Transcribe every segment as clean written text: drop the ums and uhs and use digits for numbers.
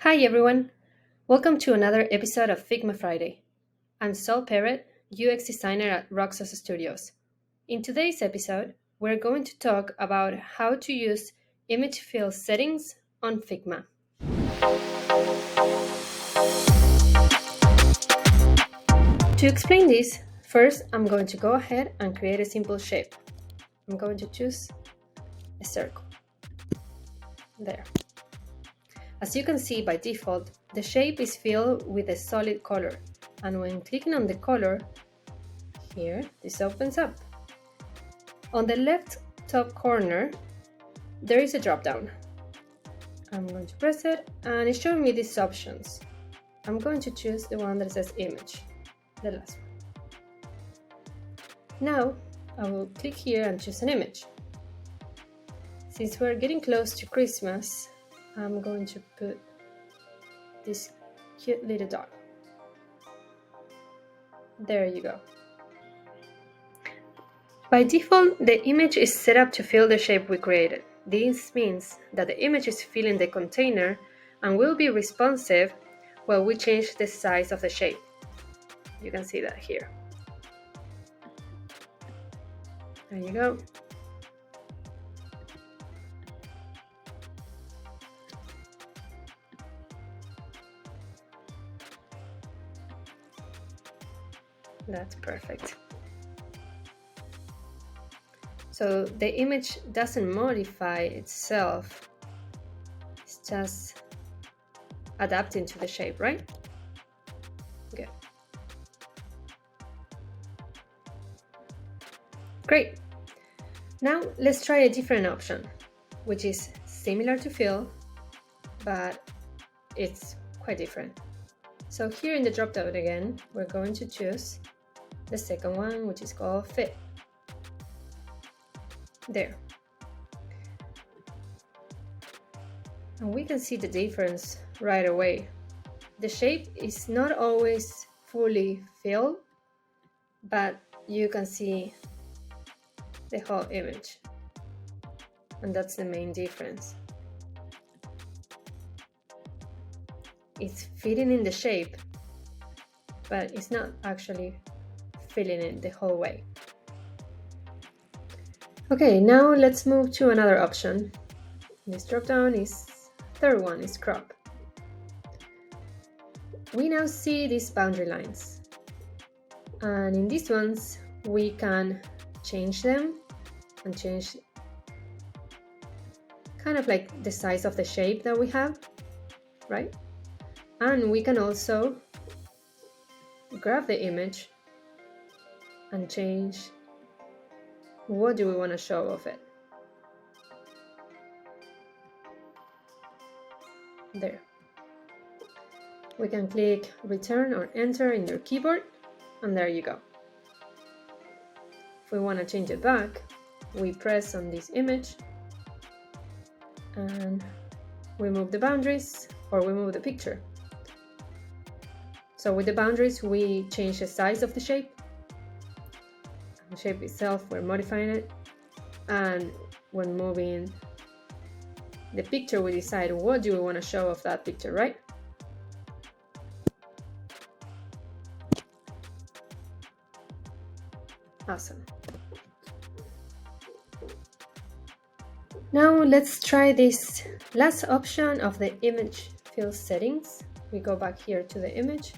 Hi everyone! Welcome to another episode of Figma Friday. I'm Sol Parrot, UX designer at Rocksauce Studios. In today's episode, we're going to talk about how to use image fill settings on Figma. To explain this, first I'm going to go ahead and create a simple shape. I'm going to choose a circle. There. As you can see by default, the shape is filled with a solid color, and when clicking on the color, here, this opens up. On the left top corner, there is a drop-down. I'm going to press it, and it's showing me these options. I'm going to choose the one that says image, the last one. Now, I will click here and choose an image. Since we're getting close to Christmas, I'm going to put this cute little dog. There you go. By default, the image is set up to fill the shape we created. This means that the image is filling the container and will be responsive while we change the size of the shape. You can see that here. There you go. That's perfect. So the image doesn't modify itself, it's just adapting to the shape, right? Good. Great. Now let's try a different option, which is similar to fill, but it's quite different. So here in the drop-down again, we're going to choose the second one, which is called fit. There. And we can see the difference right away. The shape is not always fully filled, but you can see the whole image. And that's the main difference. It's fitting in the shape, but it's not actually filling it the whole way. Okay, now let's move to another option. This drop-down is third one is crop. We now see these boundary lines, and in these ones we can change them and change kind of like the size of the shape that we have, right? And we can also grab the image and change what do we want to show of it. There. We can click return or enter in your keyboard, and there you go. If we want to change it back, we press on this image and we move the boundaries or we move the picture. So with the boundaries, we change the size of the shape. The shape itself, we're modifying it. And when moving the picture, we decide what do we want to show of that picture, right? Awesome. Now let's try this last option of the image fill settings. We go back here to the image,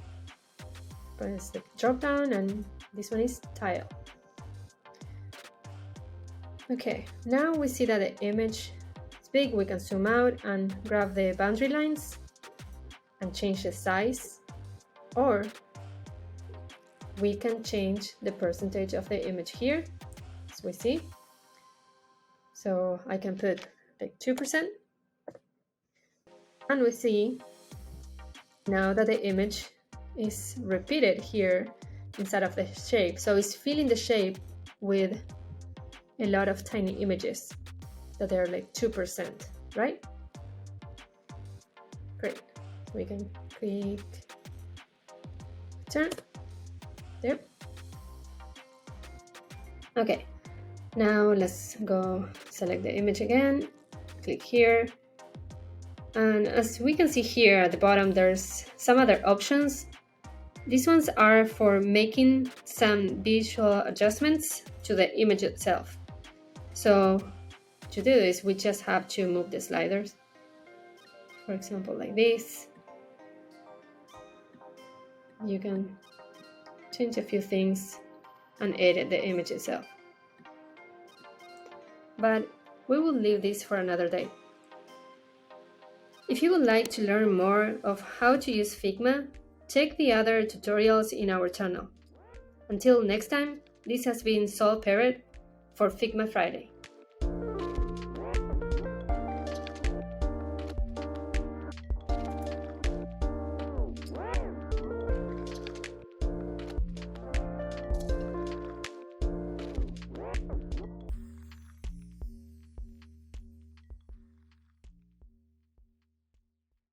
press the drop down, and this one is tile. Okay, now we see that the image is big. We can zoom out and grab the boundary lines and change the size, or we can change the percentage of the image here, as we see. So I can put like 2%, and we see now that the image is repeated here inside of the shape. So it's filling the shape with a lot of tiny images that are like 2%, right? Great. We can click return. There. Okay. Now let's go select the image again, click here, And as we can see here at the bottom, there's some other options. These ones are for making some visual adjustments to the image itself. So to do this, we just have to move the sliders. For example, like this. You can change a few things and edit the image itself. But we will leave this for another day. If you would like to learn more of how to use Figma, check the other tutorials in our channel. Until next time, this has been Sol Parrot for Figma Friday.